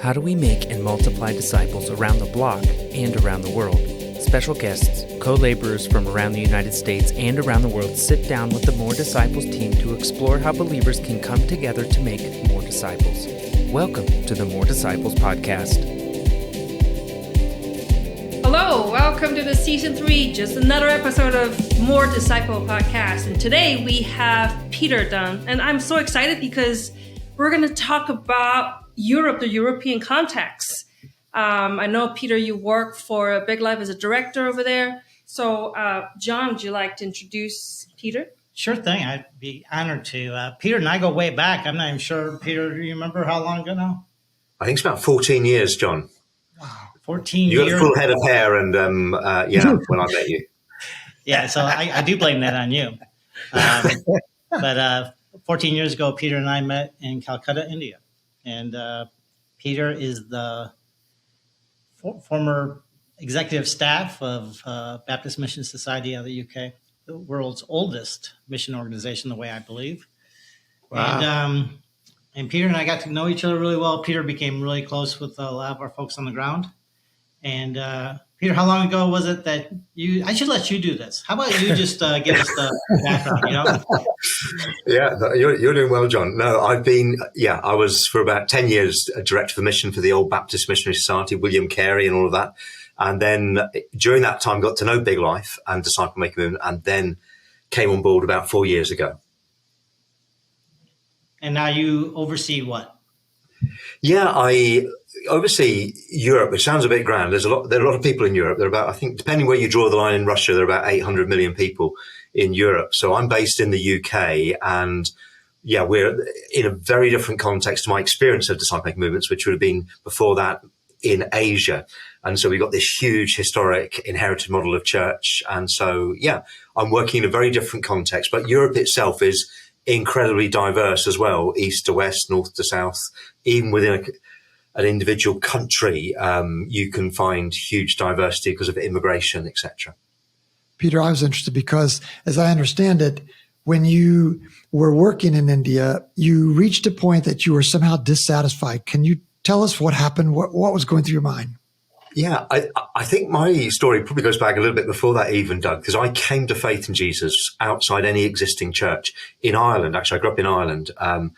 How do we make and multiply disciples around the block and around the world? Special guests, co-laborers from around the United States and around the world sit down with the More Disciples team to explore how believers can come together to make more disciples. Welcome to the More Disciples podcast. Hello, welcome to the season 3, just another episode of More Disciple podcast. And today we have Peter Dunn, and I'm so excited because we're going to talk about Europe, the European context. I know, Peter, you work for Big Life as a director over there. So, John, would you like to introduce Peter? Sure thing. I'd be honored to. Peter and I go way back. I'm not even sure, Peter, do you remember how long ago now? I think it's about 14 years, John. Wow, 14 years. You got a full head of hair and, when I met you. Yeah, so I do blame that on you. But 14 years ago, Peter and I met in Calcutta, India. And Peter is the former executive staff of Baptist Mission Society out of the UK, the world's oldest mission organization, the way I believe. Wow. And Peter and I got to know each other really well. Peter became really close with a lot of our folks on the ground. And Peter, how long ago was it that I should let you do this. How about you just give us the background, Yeah, you're doing well, John. No, I was for about 10 years a director of mission for the old Baptist Missionary Society, William Carey and all of that. And then during that time, got to know Big Life and Disciple Making Movement, and then came on board about 4 years ago. And now you oversee what? Yeah, I oversee Europe, which sounds a bit grand. There are a lot of people in Europe. There are about, I think, depending where you draw the line in Russia, there are about 800 million people in Europe. So I'm based in the UK, and yeah, we're in a very different context to my experience of disciple making movements, which would have been before that in Asia. And so we've got this huge historic inherited model of church. And so, yeah, I'm working in a very different context, but Europe itself is incredibly diverse as well, east to west, north to south. Even within an individual country, you can find huge diversity because of immigration, etc. Peter, I was interested because, as I understand it, when you were working in India, you reached a point that you were somehow dissatisfied. Can you tell us what happened? What was going through your mind? Yeah, I think my story probably goes back a little bit before that even, Doug, because I came to faith in Jesus outside any existing church in Ireland. Actually, I grew up in Ireland, and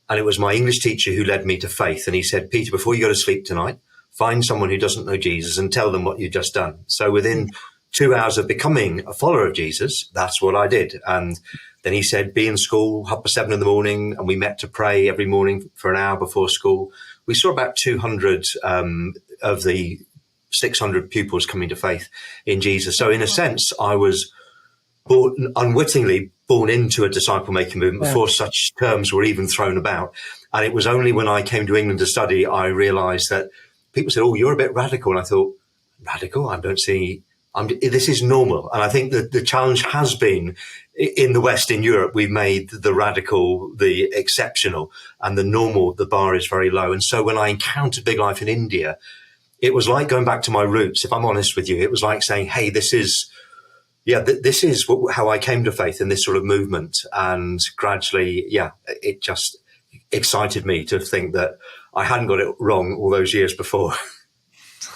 it was my English teacher who led me to faith. And he said, Peter, before you go to sleep tonight, find someone who doesn't know Jesus and tell them what you've just done. So within 2 hours of becoming a follower of Jesus, that's what I did. And then he said, be in school, 7:30 in the morning, and we met to pray every morning for an hour before school. We saw about 200 of the 600 pupils coming to faith in Jesus. So in a sense, I was unwittingly born into a disciple-making movement before such terms were even thrown about. And it was only when I came to England to study, I realized that people said, oh, you're a bit radical. And I thought, radical? This is normal. And I think that the challenge has been in the West, in Europe, we've made the radical, the exceptional, and the normal, the bar is very low. And so when I encountered Big Life in India, it was like going back to my roots. If I'm honest with you, it was like saying, hey, this is how I came to faith in this sort of movement. And gradually, it just excited me to think that I hadn't got it wrong all those years before.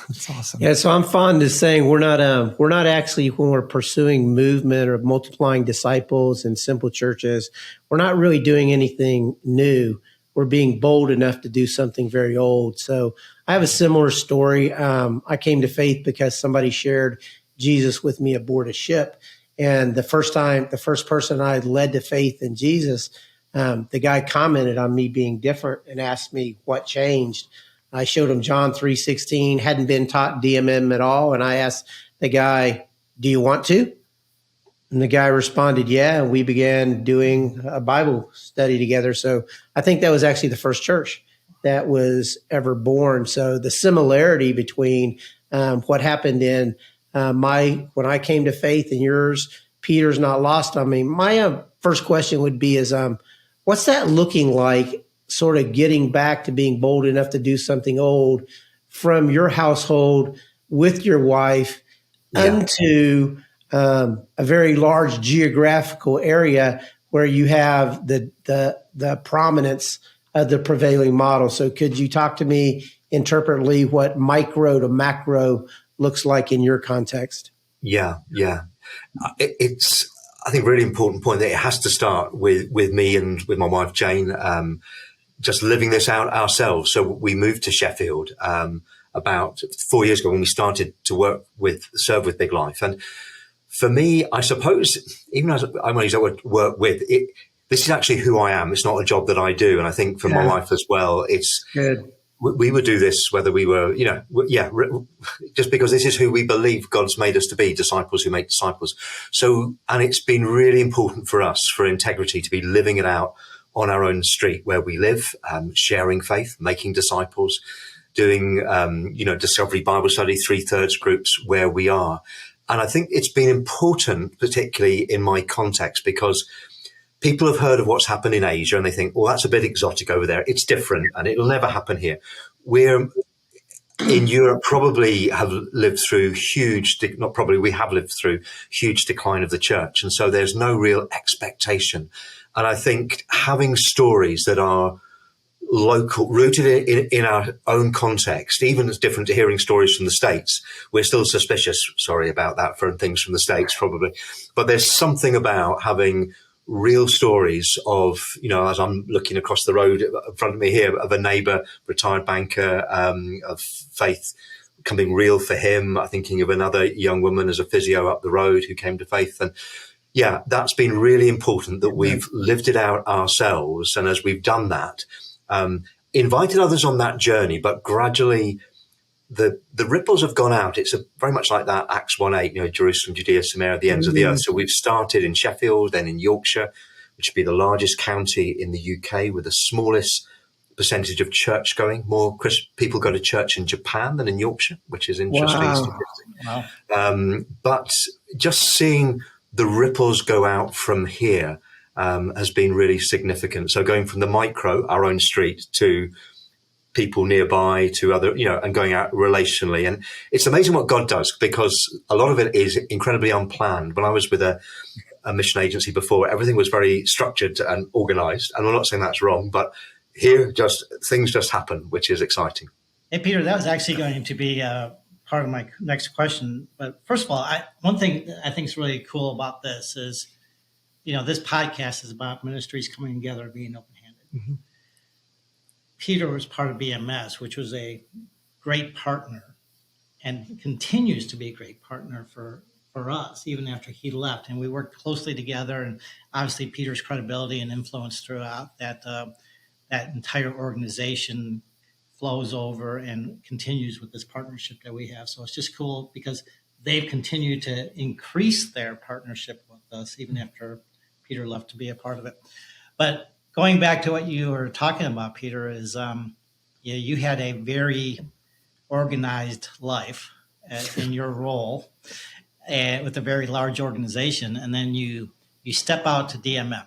That's awesome. Yeah, so I'm fond of saying we're not actually, when we're pursuing movement or multiplying disciples in simple churches, we're not really doing anything new. We're being bold enough to do something very old. So I have a similar story. I came to faith because somebody shared Jesus with me aboard a ship. And the first person I led to faith in Jesus, the guy commented on me being different and asked me what changed. I showed him John 3:16, hadn't been taught DMM at all. And I asked the guy, do you want to? And the guy responded, yeah. And we began doing a Bible study together. So I think that was actually the first church that was ever born. So the similarity between what happened in when I came to faith and yours, Peter's not lost on me. My first question would be what's that looking like, sort of getting back to being bold enough to do something old from your household with your wife into a very large geographical area where you have the prominence the prevailing model. So could you talk to me interpretly what micro to macro looks like in your context? Yeah. It's, I think, a really important point that it has to start with me and with my wife, Jane, just living this out ourselves. So we moved to Sheffield about 4 years ago when we started to serve with Big Life. And for me, I suppose, even as I'm going to use that word, work with, this is actually who I am. It's not a job that I do. And I think for my wife as well, it's good. We would do this whether we were, just because this is who we believe God's made us to be, disciples who make disciples. So, and it's been really important for us, for integrity, to be living it out on our own street where we live, sharing faith, making disciples, doing, discovery Bible study, 3/3 groups where we are. And I think it's been important, particularly in my context, because people have heard of what's happened in Asia and they think, well, that's a bit exotic over there. It's different and it'll never happen here. We're in Europe probably have lived through we have lived through huge decline of the church. And so there's no real expectation. And I think having stories that are local, rooted in our own context, even as different to hearing stories from the States. We're still suspicious, sorry about that, for things from the States probably. But there's something about having real stories of, as I'm looking across the road in front of me here, of a neighbour, retired banker, of faith coming real for him. I'm thinking of another young woman as a physio up the road who came to faith. And yeah, that's been really important that we've lived it out ourselves. And as we've done that, invited others on that journey, but gradually the ripples have gone out. It's very much like that Acts 1:8, Jerusalem, Judea, Samaria, the ends of the earth. So we've started in Sheffield, then in Yorkshire, which would be the largest county in the UK with the smallest percentage of church going. More people go to church in Japan than in Yorkshire, which is interesting. Wow. But just seeing the ripples go out from here has been really significant. So going from the micro, our own street, to people nearby, to other, and going out relationally. And it's amazing what God does, because a lot of it is incredibly unplanned. When I was with a mission agency before, everything was very structured and organized. And I'm not saying that's wrong, but here things just happen, which is exciting. Hey, Peter, that was actually going to be part of my next question. But first of all, one thing that I think is really cool about this is, this podcast is about ministries coming together, being open-handed. Mm-hmm. Peter was part of BMS, which was a great partner and continues to be a great partner for us, even after he left. And we worked closely together. And obviously, Peter's credibility and influence throughout that entire organization flows over and continues with this partnership that we have. So it's just cool because they've continued to increase their partnership with us, even after Peter left to be a part of it. But going back to what you were talking about, Peter, is you had a very organized life in your role with a very large organization. And then you step out to DMM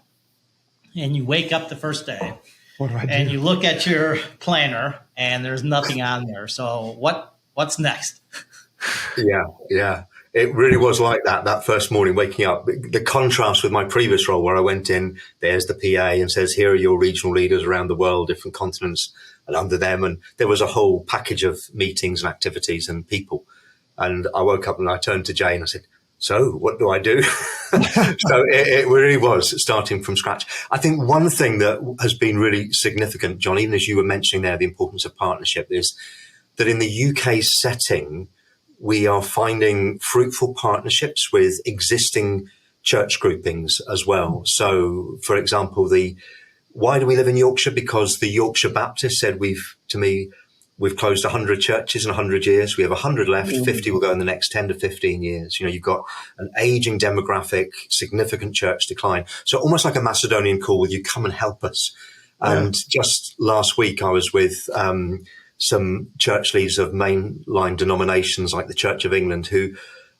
and you wake up the first day and you look at your planner and there's nothing on there. So what's next? Yeah. It really was like that first morning waking up. The contrast with my previous role where I went in, there's the PA and says, here are your regional leaders around the world, different continents, and under them. And there was a whole package of meetings and activities and people. And I woke up and I turned to Jane. I said, so what do I do? So it really was starting from scratch. I think one thing that has been really significant, John, even as you were mentioning there, the importance of partnership, is that in the UK setting, we are finding fruitful partnerships with existing church groupings as well. So, for example, why do we live in Yorkshire? Because the Yorkshire Baptist said we've closed 100 churches in 100 years. We have 100 left. 50 will go in the next 10 to 15 years. You've got an aging demographic, significant church decline. So almost like a Macedonian call, will you come and help us? Yeah. And just last week, I was with some church leaders of mainline denominations like the Church of England, who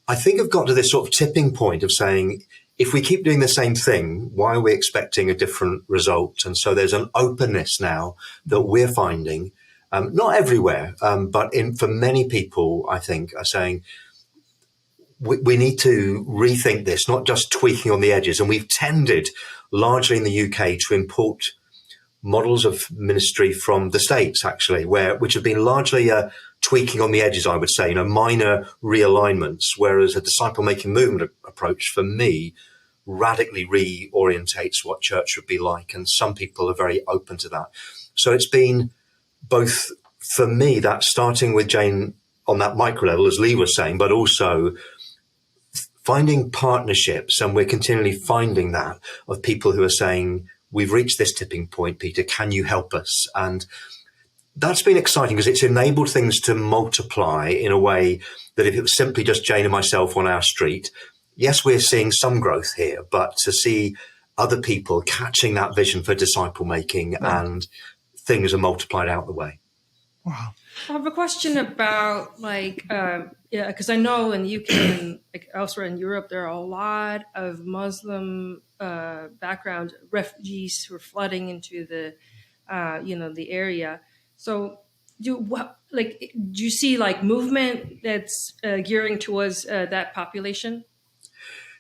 I think have got to this sort of tipping point of saying, if we keep doing the same thing, why are we expecting a different result? And so there's an openness now that we're finding, not everywhere, but for many people, I think, are saying, we need to rethink this, not just tweaking on the edges. And we've tended largely in the UK to import models of ministry from the States, actually, which have been largely tweaking on the edges, I would say, minor realignments, whereas a disciple-making movement approach, for me, radically reorientates what church should be like. And some people are very open to that. So it's been both, for me, that starting with Jane on that micro level, as Lee was saying, but also finding partnerships. And we're continually finding that of people who are saying, we've reached this tipping point, Peter, can you help us? And that's been exciting because it's enabled things to multiply in a way that if it was simply just Jane and myself on our street, yes, we're seeing some growth here, but to see other people catching that vision for disciple making and things are multiplied out the way. Wow. I have a question about because I know in the UK and elsewhere in Europe, there are a lot of Muslim background refugees who are flooding into the area. So do you see movement that's gearing towards that population?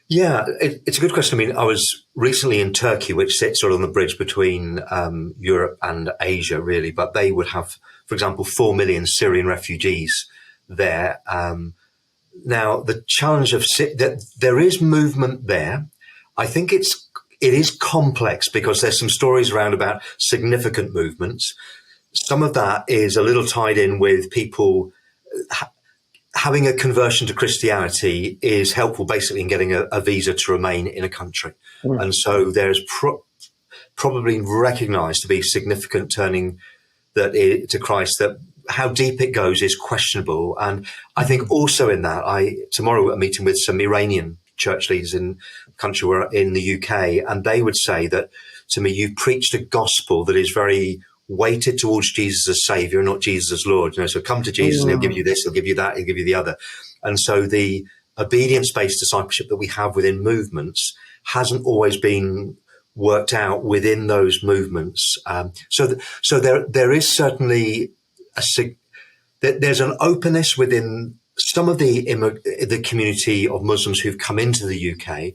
Yeah, it's a good question. I mean, I was recently in Turkey, which sits sort of on the bridge between Europe and Asia, really. But they would have, for example, 4 million Syrian refugees there. Now, the challenge of that there is movement there. I think it is complex because there's some stories around about significant movements. Some of that is a little tied in with people having a conversion to Christianity is helpful basically in getting a visa to remain in a country. Mm. And so there's probably recognized to be significant turning to Christ, that how deep it goes is questionable. And I think also in that, tomorrow we're meeting with some Iranian church leaders in the country, in the UK, and they would say that to me, you've preached a gospel that is very weighted towards Jesus as Savior, not Jesus as Lord. So come to Jesus and he'll give you this, he'll give you that, he'll give you the other. And so the obedience-based discipleship that we have within movements hasn't always been worked out within those movements. So there is certainly there's an openness within some of the community of Muslims who've come into the UK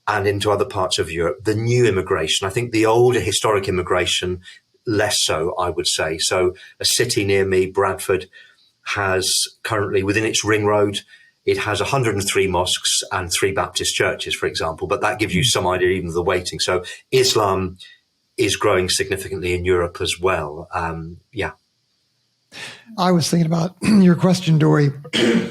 and into other parts of Europe, the new immigration. I think the older historic immigration, less so, I would say. So a city near me, Bradford, has currently within its ring road, it has 103 mosques and 3 Baptist churches, for example, but that gives you some idea even of the weighting. So Islam is growing significantly in Europe as well. I was thinking about your question, Dory. I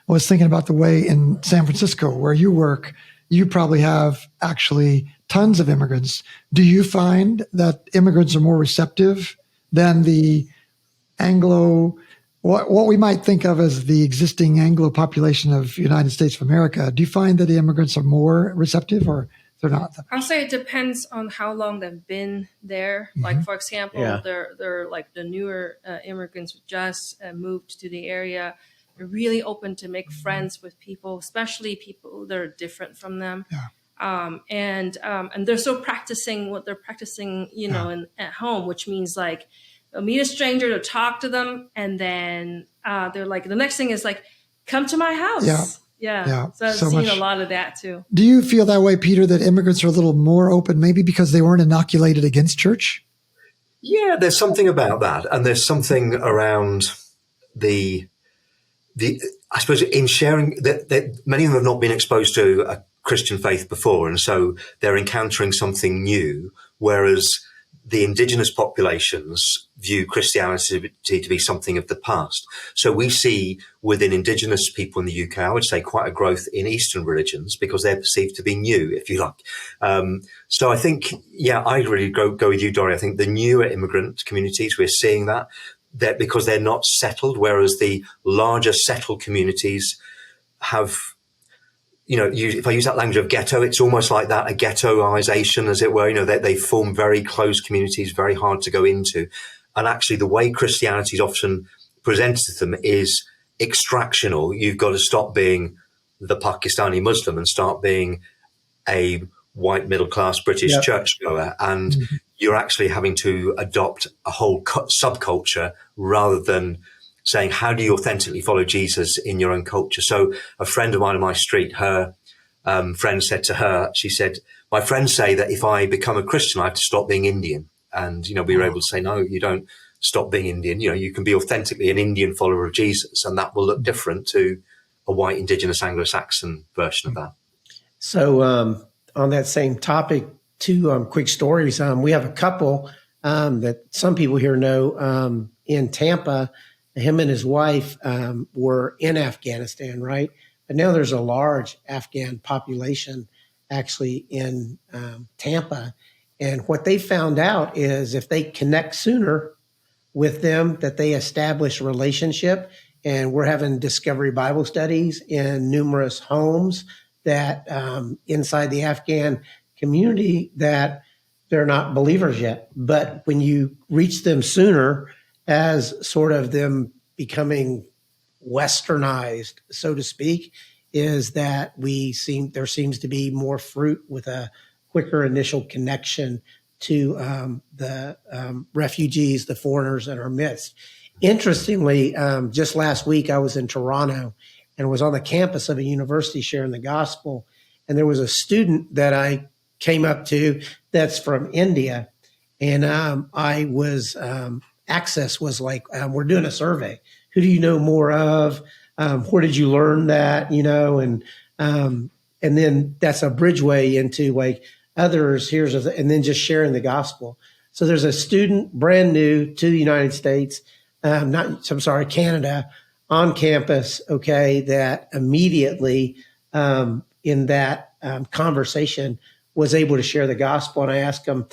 was thinking about the way in San Francisco where you work, you probably have actually tons of immigrants. Do you find that immigrants are more receptive than the what we might think of as the existing Anglo population of United States of America? Do you find that the immigrants are more receptive or they're not? I'll say it depends on how long they've been there. Mm-hmm. Like, for example, they're like the newer immigrants who just moved to the area. They're really open to make friends with people, especially people that are different from them. Yeah. And they're still practicing what they're practicing, at home, which means like they'll meet a stranger to talk to them. And then they're like, the next thing is like, come to my house. Yeah. So I've seen a lot of that too. Do you feel that way, Peter, that immigrants are a little more open, maybe because they weren't inoculated against church? Yeah, there's something about that. And there's something around I suppose in sharing that many of them have not been exposed to a Christian faith before. And so they're encountering something new, whereas the indigenous populations view Christianity to be something of the past. So we see within indigenous people in the UK, I would say quite a growth in Eastern religions because they're perceived to be new, if you like. So I think, I really go with you, Dory. I think the newer immigrant communities, we're seeing that because they're not settled, whereas the larger settled communities have, if I use that language of ghetto, it's almost like that, a ghettoization, as it were. They form very close communities, very hard to go into. And actually, the way Christianity is often presented to them is extractional. You've got to stop being the Pakistani Muslim and start being a white middle-class British churchgoer. And you're actually having to adopt a whole subculture rather than saying, how do you authentically follow Jesus in your own culture? So a friend of mine on my street, her friend said to her, she said, my friends say that if I become a Christian, I have to stop being Indian. And, we were able to say, no, you don't stop being Indian. You can be authentically an Indian follower of Jesus, and that will look different to a white, indigenous, Anglo-Saxon version of that. So on that same topic, two quick stories. We have a couple that some people here know in Tampa. Him and his wife were in Afghanistan, right? But now there's a large Afghan population actually in Tampa. And what they found out is if they connect sooner with them, that they establish a relationship. And we're having discovery Bible studies in numerous homes that inside the Afghan community that they're not believers yet. But when you reach them sooner as sort of them becoming westernized, so to speak, is that there seems to be more fruit with a quicker initial connection to the refugees, the foreigners in our midst. Interestingly, just last week I was in Toronto and was on the campus of a university sharing the gospel. And there was a student that I came up to that's from India. And Access was like, we're doing a survey. Who do you know more of? Where did you learn that? And then that's a bridgeway into like others, and then just sharing the gospel. So there's a student brand new to the United States, Canada, on campus, okay, that immediately in that conversation was able to share the gospel. And I asked him,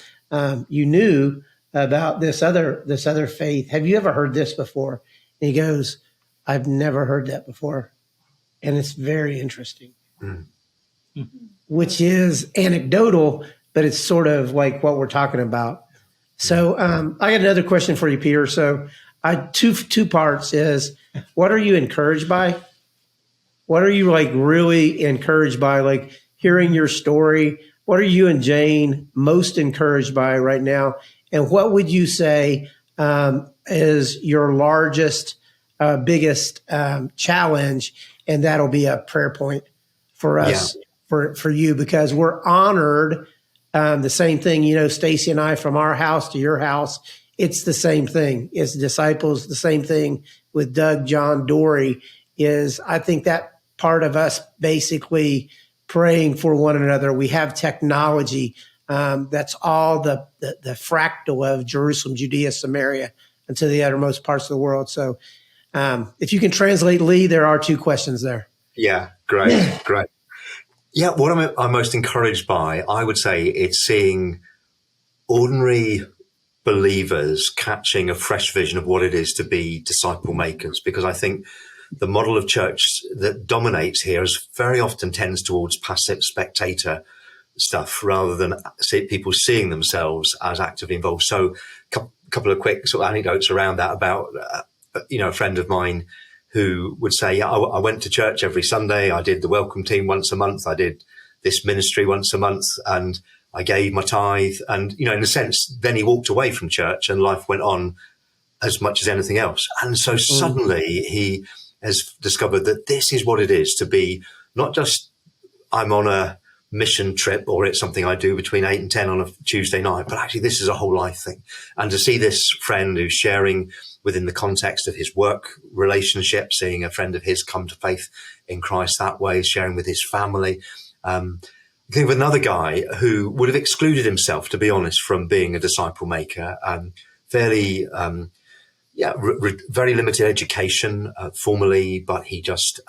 you knew about this other faith. Have you ever heard this before? And he goes, I've never heard that before. And it's very interesting, which is anecdotal, but it's sort of like what we're talking about. So I got another question for you, Peter. So two parts is, what are you encouraged by? What are you like really encouraged by, like hearing your story? What are you and Jane most encouraged by right now? And what would you say is your largest, biggest challenge? And that'll be a prayer point for us, for you, because we're honored. The same thing, Stacy and I, from our house to your house, it's the same thing. It's disciples. The same thing with Doug, John, Dory is, I think that part of us basically praying for one another. We have technology. That's all the fractal of Jerusalem, Judea, Samaria, and to the uttermost parts of the world. So if you can translate, Lee, there are two questions there. Yeah, great, great. Yeah, what I'm most encouraged by, I would say, it's seeing ordinary believers catching a fresh vision of what it is to be disciple makers, because I think the model of church that dominates here is very often tends towards passive spectator stuff rather than people seeing themselves as actively involved. So a couple of quick sort of anecdotes around that about, a friend of mine who would say, I went to church every Sunday. I did the welcome team once a month. I did this ministry once a month, and I gave my tithe. And, in a sense, then he walked away from church and life went on as much as anything else. And so suddenly he has discovered that this is what it is to be not just I'm on a mission trip or it's something I do between 8 and 10 on a Tuesday night, but actually this is a whole life thing. And to see this friend who's sharing within the context of his work relationship, seeing a friend of his come to faith in Christ that way, sharing with his family. I think of another guy who would have excluded himself, to be honest, from being a disciple maker, very limited education formally, but he just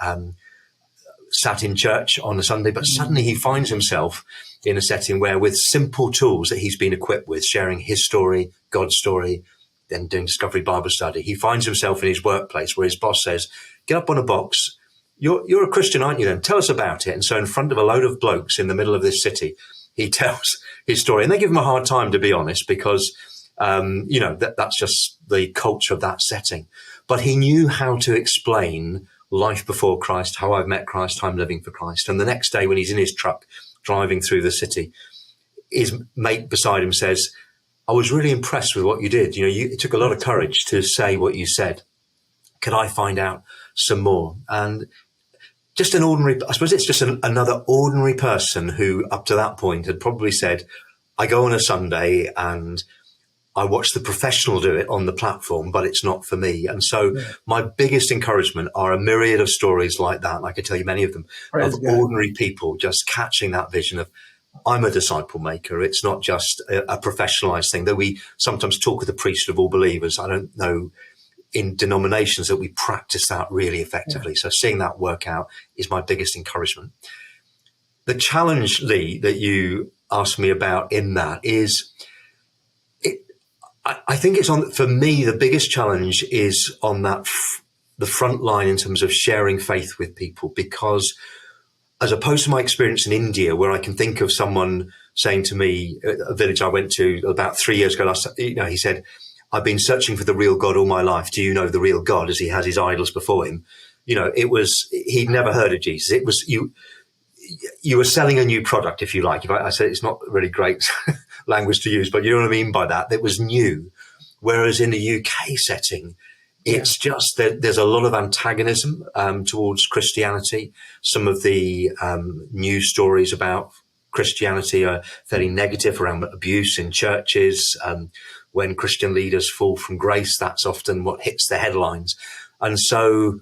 sat in church on a Sunday. But suddenly he finds himself in a setting where, with simple tools that he's been equipped with, sharing his story, God's story, then doing discovery Bible study, he finds himself in his workplace where his boss says, get up on a box. You're a Christian, aren't you then? Tell us about it. And so in front of a load of blokes in the middle of this city, he tells his story. And they give him a hard time, to be honest, because, that's just the culture of that setting. But he knew how to explain life before Christ, how I've met Christ, how I'm living for Christ. And the next day when he's in his truck driving through the city, his mate beside him says, I was really impressed with what you did. It took a lot of courage to say what you said. Could I find out some more? And just an ordinary, I suppose it's just another ordinary person who up to that point had probably said, I go on a Sunday and I watch the professional do it on the platform, but it's not for me. And so my biggest encouragement are a myriad of stories like that. And I could tell you many of them, Praise of God. ordinary people just catching that vision of, I'm a disciple maker. It's not just a professionalized thing, though we sometimes talk of the priesthood of all believers. I don't know in denominations that we practice that really effectively. So seeing that work out is my biggest encouragement. The challenge, Lee, that you asked me about in that is, I think it's on, for me, the biggest challenge is on that, the front line in terms of sharing faith with people, because as opposed to my experience in India, where I can think of someone saying to me, a village I went to about 3 years ago, he said, I've been searching for the real God all my life. Do you know the real God? As he has his idols before him. He'd never heard of Jesus. It was, you were selling a new product, if you like. If I said it's not really great language to use, but you know what I mean by that. That was new. Whereas in the UK setting, it's just that there's a lot of antagonism towards Christianity. Some of the news stories about Christianity are fairly negative around abuse in churches. When Christian leaders fall from grace, that's often what hits the headlines. And so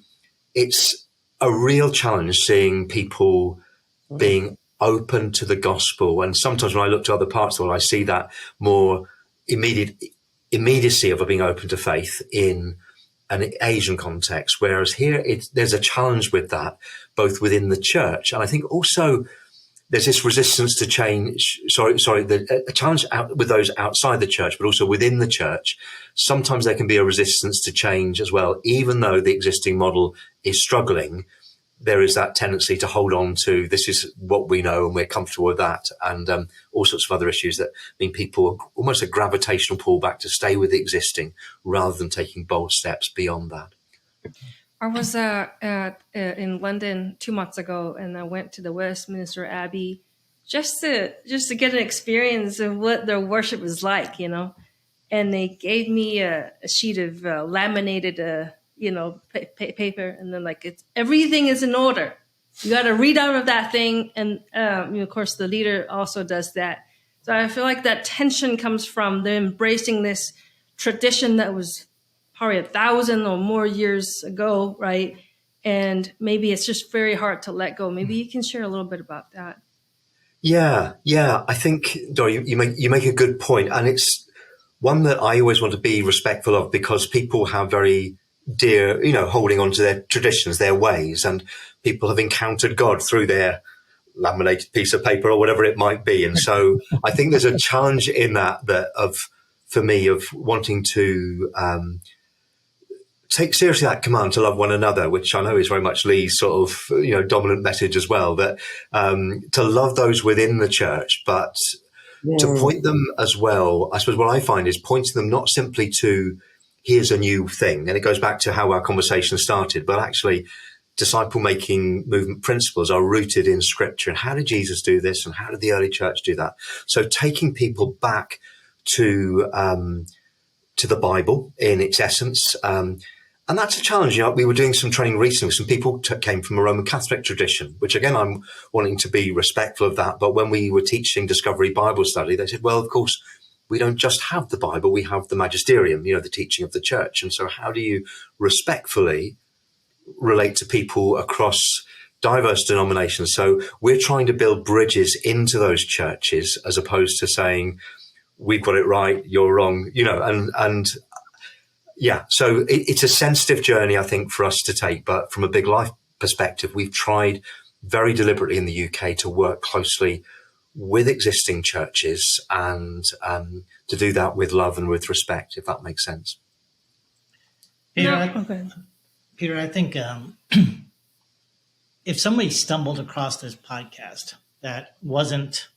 it's a real challenge seeing people being open to the gospel. And sometimes when I look to other parts of the world, I see that more immediacy of being open to faith in an Asian context. Whereas here, there's a challenge with that, both within the church. And I think also there's this resistance to change. A challenge with those outside the church, but also within the church. Sometimes there can be a resistance to change as well, even though the existing model is struggling. There is that tendency to hold on to, this is what we know and we're comfortable with that, and all sorts of other issues that mean people almost a gravitational pull back to stay with the existing rather than taking bold steps beyond that. I was in London 2 months ago, and I went to the Westminster Abbey just to get an experience of what their worship was like, And they gave me a sheet of laminated, paper, and then everything is in order. You got to read out of that thing, and of course the leader also does that. So I feel like that tension comes from them embracing this tradition that was probably 1,000 or more years ago, right? And maybe it's just very hard to let go. Maybe you can share a little bit about that. Yeah. I think, Dori, you make a good point, and it's one that I always want to be respectful of, because people have very dear, holding on to their traditions, their ways, and people have encountered God through their laminated piece of paper or whatever it might be. And so I think there's a challenge in that for me, of wanting to take seriously that command to love one another, which I know is very much Lee's sort of, dominant message as well, that to love those within the church, but to point them as well. I suppose what I find is pointing them not simply to, here's a new thing. And it goes back to how our conversation started, but actually disciple-making movement principles are rooted in Scripture. And how did Jesus do this? And how did the early church do that? So taking people back to the Bible in its essence. And that's a challenge. We were doing some training recently. Some people came from a Roman Catholic tradition, which again, I'm wanting to be respectful of that. But when we were teaching Discovery Bible Study, they said, well, of course, we don't just have the Bible, we have the magisterium, the teaching of the church. And so how do you respectfully relate to people across diverse denominations? So we're trying to build bridges into those churches, as opposed to saying, we've got it right, you're wrong, so it's a sensitive journey, I think, for us to take. But from a big life perspective, we've tried very deliberately in the UK to work closely with existing churches and to do that with love and with respect, if that makes sense. Peter, I think if somebody stumbled across this podcast that wasn't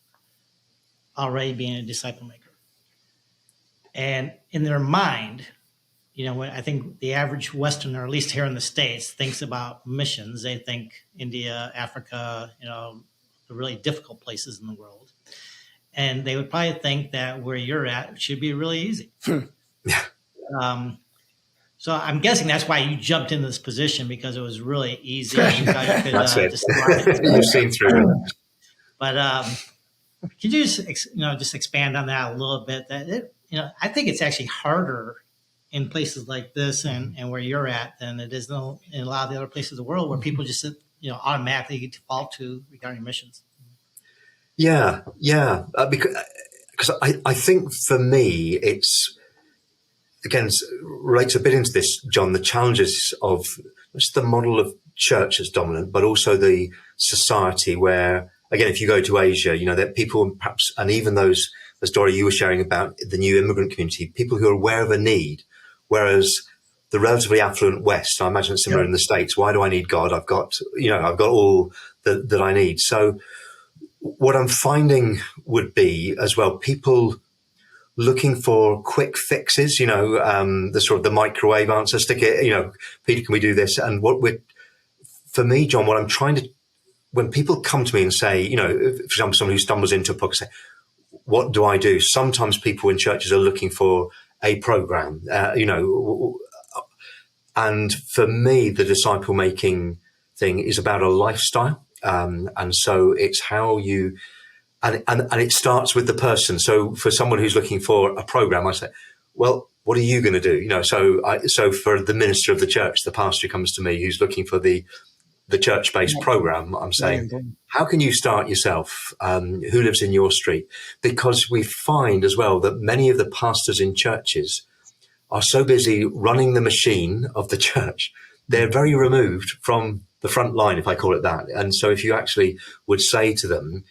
already being a disciple maker, and in their mind, I think the average Westerner, at least here in the States, thinks about missions. They think India, Africa, the really difficult places in the world. And they would probably think that where you're at should be really easy. So I'm guessing that's why you jumped into this position, because it was really easy. That's it. You've seen through it. But could you just expand on that a little bit? That I think it's actually harder in places like this and where you're at than it is in a lot of the other places of the world where people just, automatically default to regarding missions. Yeah. Because I think for me, it's, again, relates a bit into this, John, the challenges of just the model of church as dominant, but also the society where, again, if you go to Asia, that people perhaps, and even the story you were sharing about the new immigrant community, people who are aware of a need, whereas the relatively affluent West, I imagine it's similar in the States. Why do I need God? I've got all that I need. So what I'm finding would be as well, people looking for quick fixes, the sort of the microwave answer, stick it, Peter, can we do this? And for me, John, what I'm trying to, when people come to me and say, for example, someone who stumbles into a book, say, what do I do? Sometimes people in churches are looking for a program, and for me, the disciple making thing is about a lifestyle. And so it's how you, and it starts with the person. So for someone who's looking for a program, I say, well, what are you going to do? So for the minister of the church, the pastor who comes to me, who's looking for the church-based program, I'm saying, how can you start yourself? Who lives in your street? Because we find as well that many of the pastors in churches are so busy running the machine of the church, they're very removed from the front line, if I call it that. And so if you actually would say to them,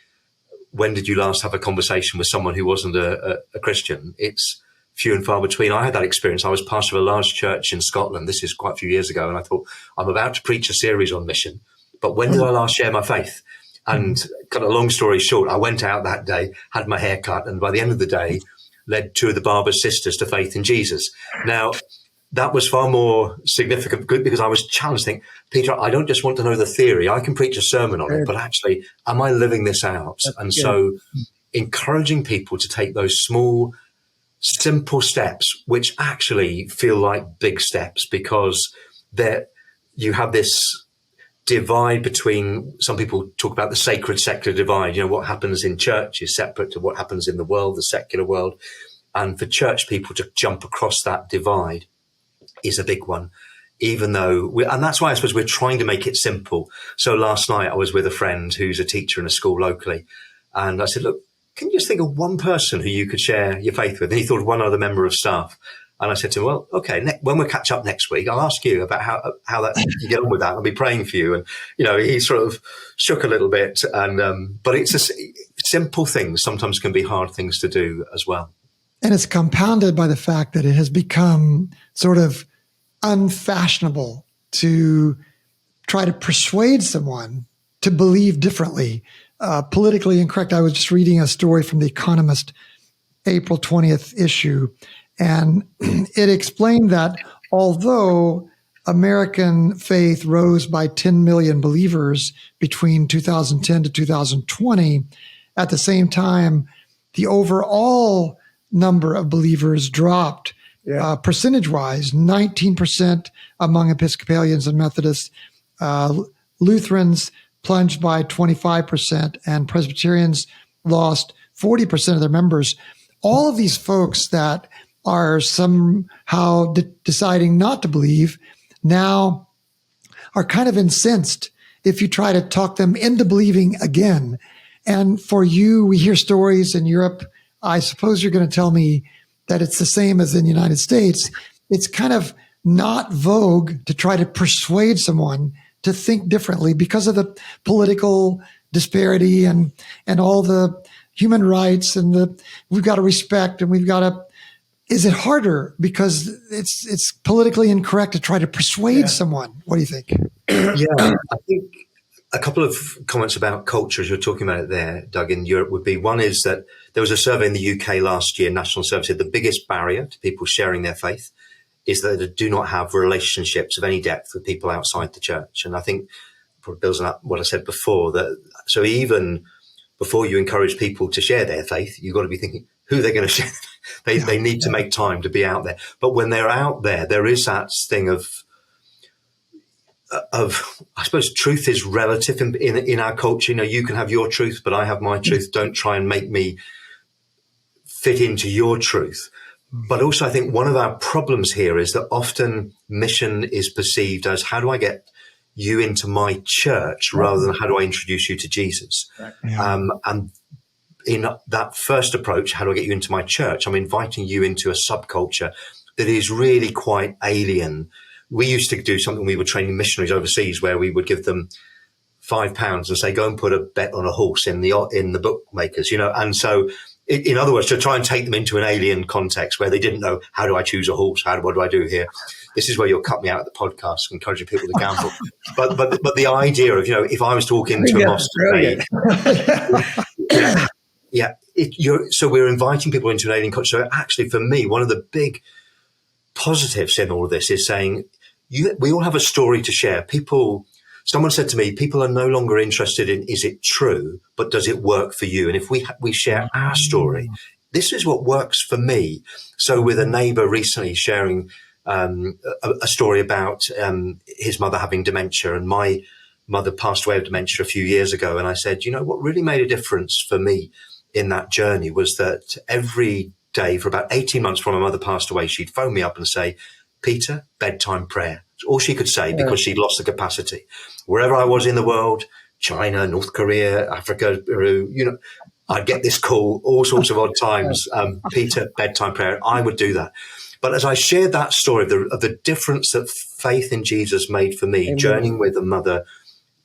when did you last have a conversation with someone who wasn't a Christian? It's few and far between. I had that experience. I was pastor of a large church in Scotland. This is quite a few years ago. And I thought, I'm about to preach a series on mission, but when did I last share my faith? And cut a long story short, I went out that day, had my hair cut, and by the end of the day, led two of the Barber's sisters to faith in Jesus. Now, that was far more significant because I was challenged to think, Peter, I don't just want to know the theory. I can preach a sermon on it, but actually, am I living this out? And so encouraging people to take those small, simple steps, which actually feel like big steps, because you have this divide between, some people talk about the sacred secular divide. What happens in church is separate to what happens in the world, the secular world. And for church people to jump across that divide is a big one, even though and that's why I suppose we're trying to make it simple. So last night I was with a friend who's a teacher in a school locally, and I said, look, can you just think of one person who you could share your faith with? And he thought of one other member of staff. And I said to him, well, okay, when we catch up next week, I'll ask you about how that you get on with that. I'll be praying for you. And, he sort of shook a little bit. And but it's just simple things sometimes can be hard things to do as well. And it's compounded by the fact that it has become sort of unfashionable to try to persuade someone to believe differently, politically incorrect. I was just reading a story from The Economist, April 20th issue, and it explained that although American faith rose by 10 million believers between 2010 to 2020, at the same time, the overall number of believers dropped percentage-wise, 19% among Episcopalians and Methodists. Lutherans plunged by 25%, and Presbyterians lost 40% of their members. All of these folks that are somehow deciding not to believe now are kind of incensed if you try to talk them into believing again. And for you, we hear stories in Europe. I suppose you're going to tell me that it's the same as in the United States. It's kind of not vogue to try to persuade someone to think differently because of the political disparity and all the human rights and we've got to respect and we've got to. Is it harder because it's politically incorrect to try to persuade someone? What do you think? Yeah, I think a couple of comments about culture as you're talking about it there, Doug, in Europe would be, one is that there was a survey in the UK last year, National Service said the biggest barrier to people sharing their faith is that they do not have relationships of any depth with people outside the church. And I think it builds on what I said before, that so even before you encourage people to share their faith, you've got to be thinking who they're going to share. They need to make time to be out there. But when they're out there, there is that thing of I suppose truth is relative in our culture. You can have your truth, but I have my truth. Don't try and make me fit into your truth. But also, I think one of our problems here is that often mission is perceived as, how do I get you into my church rather than how do I introduce you to Jesus? Yeah. And in that first approach, how do I get you into my church? I'm inviting you into a subculture that is really quite alien. We used to do something, we were training missionaries overseas where we would give them £5 and say, go and put a bet on a horse in the bookmakers, and so in other words, to try and take them into an alien context where they didn't know, how do I choose a horse? What do I do here? This is where you'll cut me out of the podcast, encouraging people to gamble. but the idea of, if I was talking to a mosque today, so we're inviting people into an alien culture. So actually, for me, one of the big positives in all of this is saying, we all have a story to share. Someone said to me, people are no longer interested in, is it true, but does it work for you? And if we share our story, this is what works for me. So with a neighbor recently sharing a story about his mother having dementia, and my mother passed away of dementia a few years ago. And I said, what really made a difference for me in that journey was that every day for about 18 months before my mother passed away, she'd phone me up and say, Peter, bedtime prayer. It's all she could say because she'd lost the capacity. Wherever I was in the world, China, North Korea, Africa, Peru, I'd get this call all sorts of odd times. Peter, bedtime prayer. I would do that. But as I shared that story of the difference that faith in Jesus made for me, journeying with a mother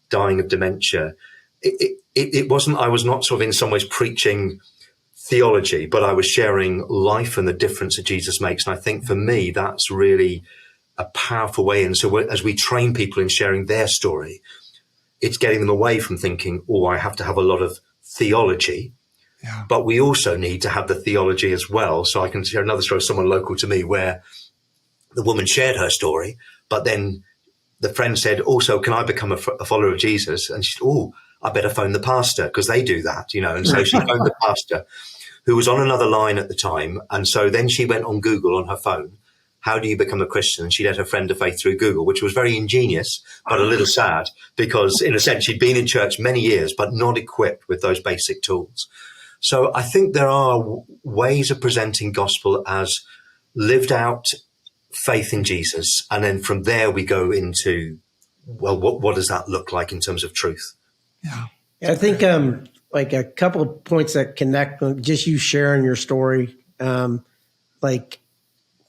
dying of dementia, it wasn't, I was not sort of in some ways preaching theology, but I was sharing life and the difference that Jesus makes. And I think for me, that's really a powerful way. And so as we train people in sharing their story, it's getting them away from thinking, I have to have a lot of theology. Yeah. But we also need to have the theology as well. So I can share another story of someone local to me where the woman shared her story, but then the friend said, also, can I become a follower of Jesus? And she said, I better phone the pastor because they do that, And so she phoned the pastor who was on another line at the time. And so then she went on Google on her phone. How do you become a Christian? And she led her friend of faith through Google, which was very ingenious, but a little sad because in a sense, she'd been in church many years, but not equipped with those basic tools. So I think there are ways of presenting gospel as lived out faith in Jesus. And then from there, we go into, what does that look like in terms of truth? Yeah. I think like a couple of points that connect, just you sharing your story. Like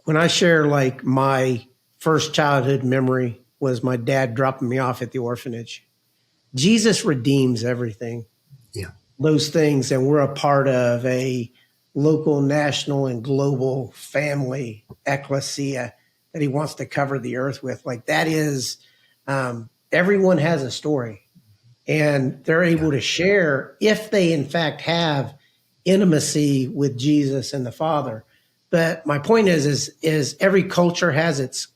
when I share like my first childhood memory was my dad dropping me off at the orphanage. Jesus redeems everything. Yeah. Those things, and we're a part of a local, national, and global family ecclesia that he wants to cover the earth with. Like that is, everyone has a story, and they're able to share if they in fact have intimacy with Jesus and the Father. But my point is every culture has its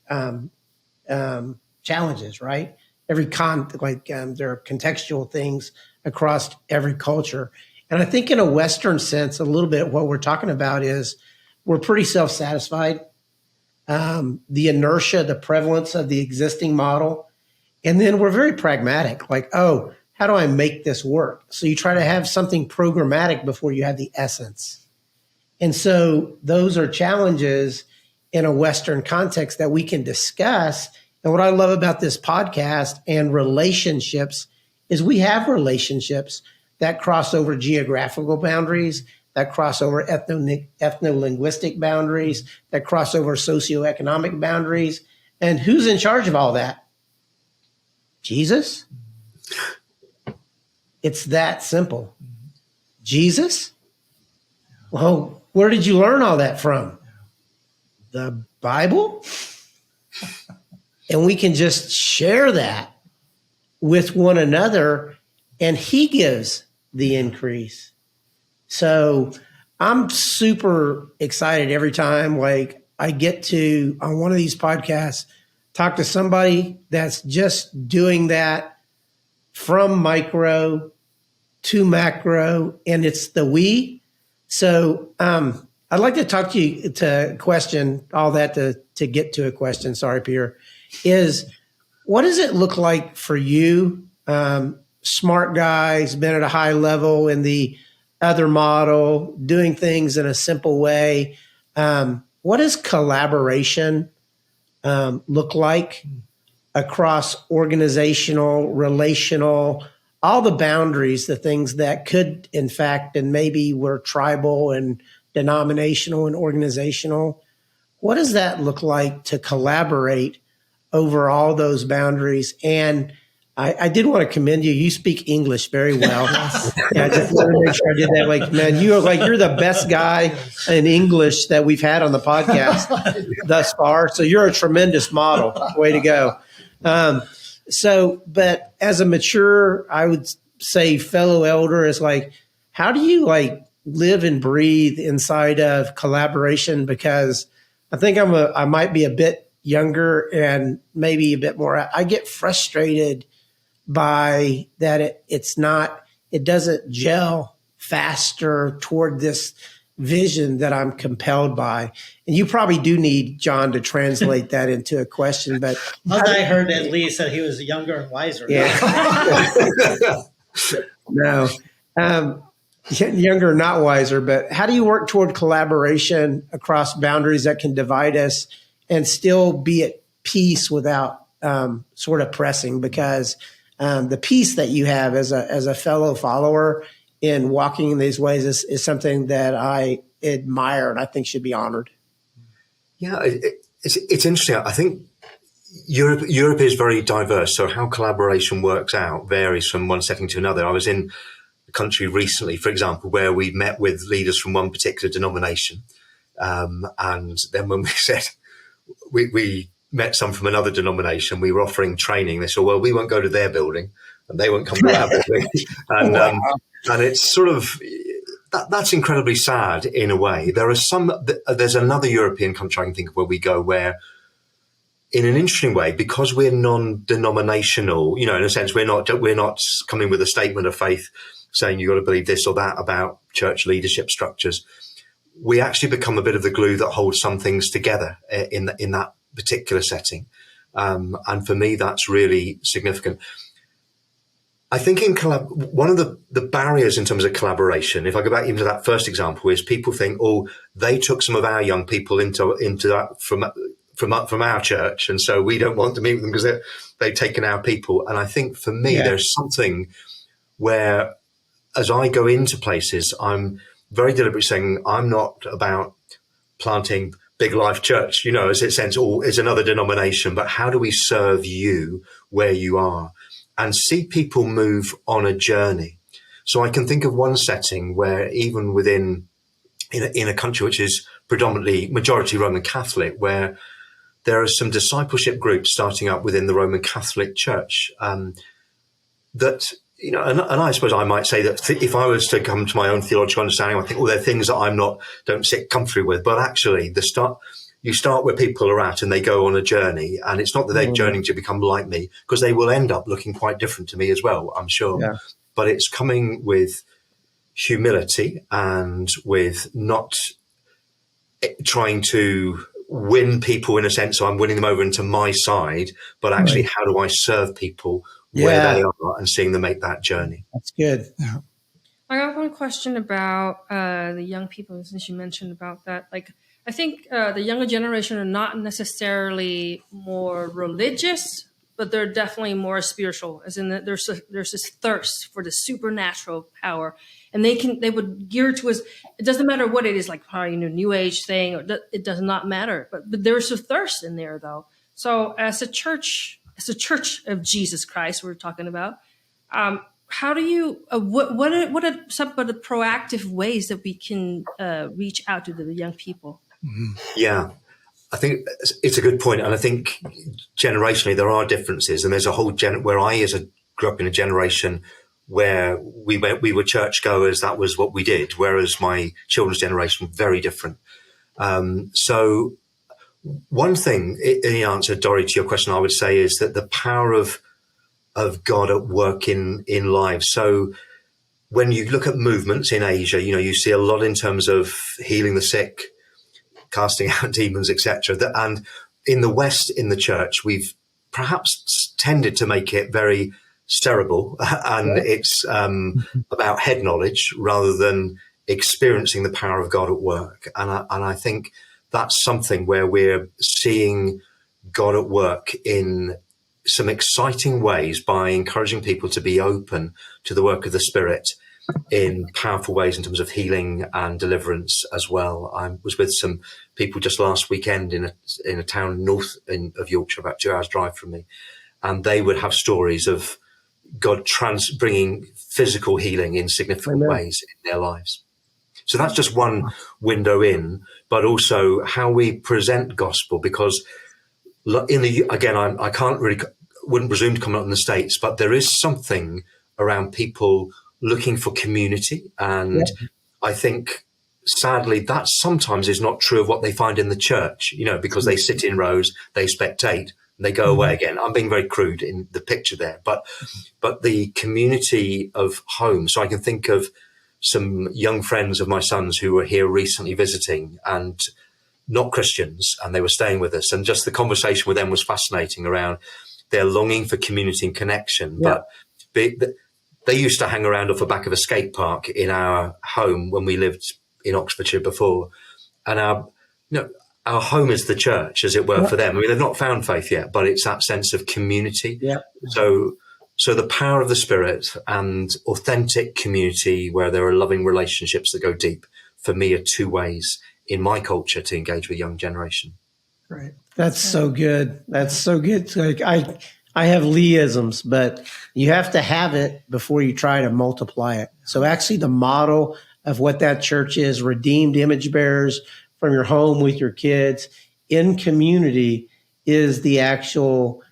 challenges, right? There are contextual things across every culture. And I think in a Western sense, a little bit what we're talking about is we're pretty self-satisfied. The inertia, the prevalence of the existing model. And then we're very pragmatic, like, how do I make this work? So you try to have something programmatic before you have the essence. And so those are challenges in a Western context that we can discuss. And what I love about this podcast and relationships is we have relationships that cross over geographical boundaries, that cross over ethno-linguistic boundaries, that cross over socioeconomic boundaries. And who's in charge of all that? Jesus? It's that simple. Jesus? Well, where did you learn all that from? The Bible? And we can just share that with one another, and he gives the increase. So I'm super excited every time like I get to, on one of these podcasts, talk to somebody that's just doing that from micro to macro, and it's the we. So I'd like to talk to you to question all that to get to a question. Sorry, Peter. Is what does it look like for you? Smart guys, been at a high level in the other model, doing things in a simple way. what does collaboration look like across organizational, relational, all the boundaries, the things that could, in fact, and maybe were tribal and denominational and organizational? What does that look like to collaborate over all those boundaries? And I did want to commend you. You speak English very well. Yeah, I just wanted to make sure I did that. Like, man, you're the best guy in English that we've had on the podcast thus far. So you're a tremendous model. Way to go. But as a mature, I would say fellow elder, is like, how do you like live and breathe inside of collaboration? Because I think I might be a bit younger and maybe a bit more. I get frustrated by that. It doesn't gel faster toward this vision that I'm compelled by. And you probably do need John to translate that into a question. But I heard that Lee said he was younger and wiser. Yeah. No. Younger, not wiser. But how do you work toward collaboration across boundaries that can divide us and still be at peace without sort of pressing? Because the peace that you have as a fellow follower in walking in these ways is something that I admire and I think should be honored. Yeah, it's interesting. I think Europe is very diverse, so how collaboration works out varies from one setting to another. I was in a country recently, for example, where we met with leaders from one particular denomination, and then when we said we met some from another denomination, we were offering training. They said, well, we won't go to their building and they won't come to our building. And, and it's sort of, that's incredibly sad in a way. There's another European country I can think of where we go where, in an interesting way, because we're non-denominational, in a sense, we're not coming with a statement of faith saying you've got to believe this or that about church leadership structures. We actually become a bit of the glue that holds some things together in that particular setting. And for me, that's really significant. I think one of the barriers in terms of collaboration, if I go back even to that first example, is people think, oh, they took some of our young people into that from our church, and so we don't want to meet with them because they've taken our people. And I think for me, there's something where, as I go into places, I'm very deliberately saying I'm not about planting Big Life Church, as it sense, or is another denomination, but how do we serve you where you are and see people move on a journey? So I can think of one setting where even in a country which is predominantly majority Roman Catholic, where there are some discipleship groups starting up within the Roman Catholic Church that, and I suppose I might say that if I was to come to my own theological understanding, I think, there are things that don't sit comfortably with, but actually you start where people are at and they go on a journey, and it's not that they're journeying to become like me, because they will end up looking quite different to me as well, I'm sure. Yeah. But it's coming with humility and with not trying to win people in a sense, so I'm winning them over into my side, but actually how do I serve people where they are and seeing them make that journey. That's good. Yeah. I got one question about the young people, since you mentioned about that. Like, I think the younger generation are not necessarily more religious, but they're definitely more spiritual, as in that there's this thirst for the supernatural power. And they would gear towards, it doesn't matter what it is, like probably New Age thing, or it does not matter. But there's a thirst in there, though. So as a church of Jesus Christ, we're talking about, how do you, what are some of the proactive ways that we can reach out to the young people? Yeah, I think it's a good point. And I think generationally there are differences, and there's a whole where I grew up in a generation where we were churchgoers. That was what we did. Whereas my children's generation, very different. So one thing in the answer, Dory, to your question, I would say is that the power of God at work in lives. So when you look at movements in Asia, you see a lot in terms of healing the sick, casting out demons, etc. And in the West, in the church, we've perhaps tended to make it very sterile, and it's about head knowledge rather than experiencing the power of God at work. And I think that's something where we're seeing God at work in some exciting ways by encouraging people to be open to the work of the Spirit in powerful ways in terms of healing and deliverance as well. I was with some people just last weekend in a town north of Yorkshire, about 2 hours drive from me, and they would have stories of God bringing physical healing in significant ways in their lives. So that's just one window in, but also how we present gospel, because I wouldn't presume to comment on the States, but there is something around people looking for community. And I think, sadly, that sometimes is not true of what they find in the church, because they sit in rows, they spectate, and they go away again. I'm being very crude in the picture there, but the community of home. So I can think of some young friends of my son's who were here recently visiting and not Christians, and they were staying with us. And just the conversation with them was fascinating around their longing for community and connection. Yeah. But they used to hang around off the back of a skate park in our home when we lived in Oxfordshire before. And our home is the church, as it were, for them. I mean, they've not found faith yet, but it's that sense of community. Yeah. So the power of the Spirit and authentic community where there are loving relationships that go deep, for me, are two ways in my culture to engage with young generation. Right. That's so good. That's so good. Like I have Leeisms, but you have to have it before you try to multiply it. So actually the model of what that church is, redeemed image bearers from your home with your kids in community, is the actual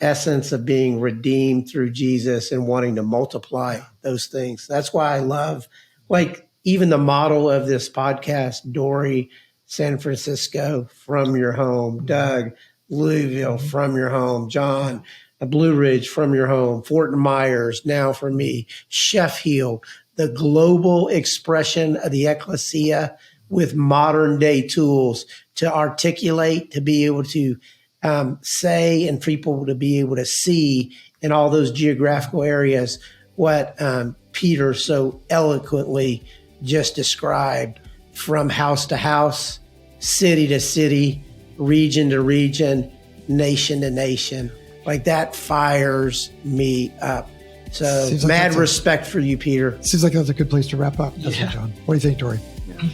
essence of being redeemed through Jesus and wanting to multiply those things. That's why I love, like, even the model of this podcast, Dory, San Francisco, from your home, Doug, Louisville, from your home, John, Blue Ridge, from your home, Fort Myers, now for me, Sheffield, the global expression of the ecclesia with modern day tools to articulate, to be able to say, and for people to be able to see in all those geographical areas what Peter so eloquently just described, from house to house, city to city, region to region, nation to nation. Like, that fires me up. So seems mad like respect for you, Peter. Seems like that's a good place to wrap up, doesn't it, John? What do you think, Dory? Yeah.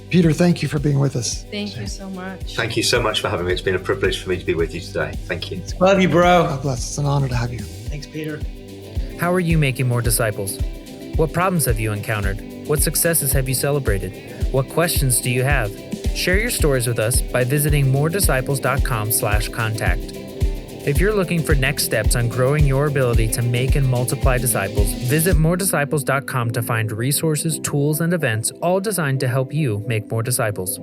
Peter, thank you for being with us. Thank you so much. Thank you so much for having me. It's been a privilege for me to be with you today. Thank you. Love you, bro. God bless. It's an honor to have you. Thanks, Peter. How are you making more disciples? What problems have you encountered? What successes have you celebrated? What questions do you have? Share your stories with us by visiting moredisciples.com/contact. If you're looking for next steps on growing your ability to make and multiply disciples, visit moredisciples.com to find resources, tools, and events all designed to help you make more disciples.